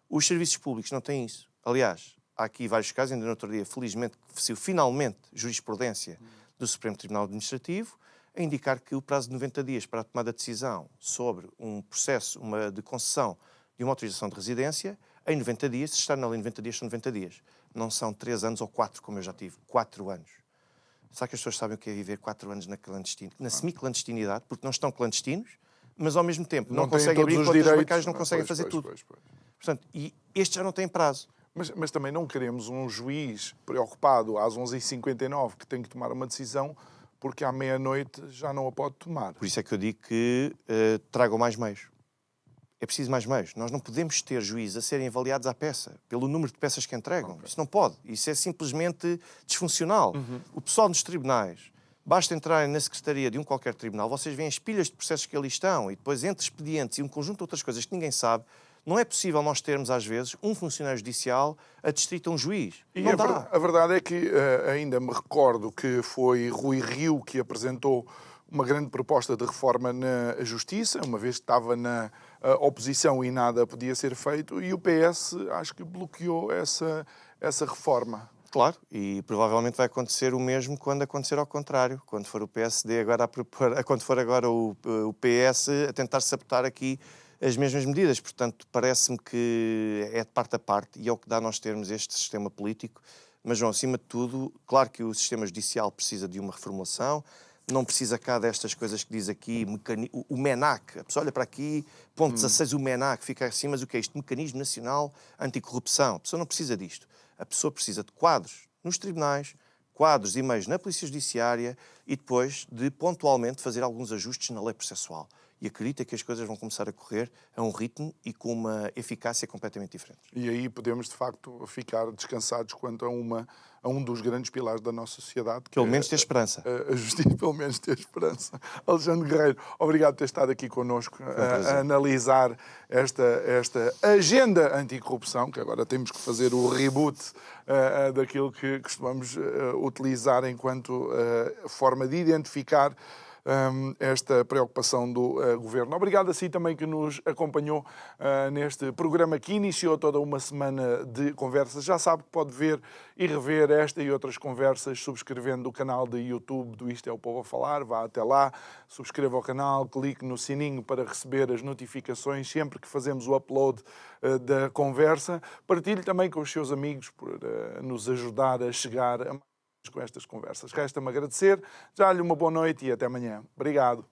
Os serviços públicos não têm isso. Aliás, há aqui vários casos, ainda no outro dia, felizmente, saiu finalmente jurisprudência do Supremo Tribunal Administrativo, a indicar que o prazo de 90 dias para a tomada de decisão sobre um processo de concessão de uma autorização de residência, em 90 dias, se está na lei 90 dias, são 90 dias. Não são 3 anos ou 4, como eu já tive. 4 anos. Será que as pessoas sabem o que é viver 4 anos na semi-clandestinidade? Porque não estão clandestinos, mas ao mesmo tempo não conseguem abrir contas bancárias, não conseguem fazer tudo. Portanto, e este já não tem prazo. Mas também não queremos um juiz preocupado às 11h59 que tem que tomar uma decisão porque à meia-noite já não a pode tomar. Por isso é que eu digo que tragam mais meios. É preciso mais meios. Nós não podemos ter juízes a serem avaliados à peça, pelo número de peças que entregam. Okay. Isso não pode. Isso é simplesmente disfuncional. O pessoal nos tribunais, basta entrarem na secretaria de um qualquer tribunal, vocês veem as pilhas de processos que ali estão, e depois entre expedientes e um conjunto de outras coisas que ninguém sabe, não é possível nós termos, às vezes, um funcionário judicial adscrito a um juiz. E não dá. A verdade é que ainda me recordo que foi Rui Rio que apresentou uma grande proposta de reforma na Justiça, uma vez que estava na oposição e nada podia ser feito, e o PS acho que bloqueou essa reforma. Claro, e provavelmente vai acontecer o mesmo quando acontecer ao contrário, quando for o PSD agora a propor, quando for agora o PS a tentar sabotar aqui as mesmas medidas. Portanto, parece-me que é de parte a parte e é o que dá nós termos este sistema político. Mas, João, acima de tudo, claro que o sistema judicial precisa de uma reformulação, não precisa cá destas coisas que diz aqui, o MENAC, a pessoa olha para aqui, ponto 16, o MENAC, fica assim, mas o que é isto? Mecanismo Nacional Anticorrupção. A pessoa não precisa disto. A pessoa precisa de quadros nos tribunais, quadros e meios na Polícia Judiciária e depois de pontualmente fazer alguns ajustes na lei processual. E acredita que as coisas vão começar a correr a um ritmo e com uma eficácia completamente diferente. E aí podemos, de facto, ficar descansados quanto a um dos grandes pilares da nossa sociedade. Pelo menos ter esperança. A justiça, pelo menos ter esperança. Alexandre Guerreiro, obrigado por ter estado aqui connosco a analisar esta agenda anticorrupção, que agora temos que fazer o reboot daquilo que costumamos utilizar enquanto forma de identificar esta preocupação do Governo. Obrigado a si também que nos acompanhou neste programa que iniciou toda uma semana de conversas. Já sabe que pode ver e rever esta e outras conversas subscrevendo o canal de YouTube do Isto é o Povo a Falar. Vá até lá, subscreva o canal, clique no sininho para receber as notificações sempre que fazemos o upload da conversa. Partilhe também com os seus amigos por nos ajudar a chegar a com estas conversas. Resta-me agradecer, já lhe uma boa noite e até amanhã. Obrigado.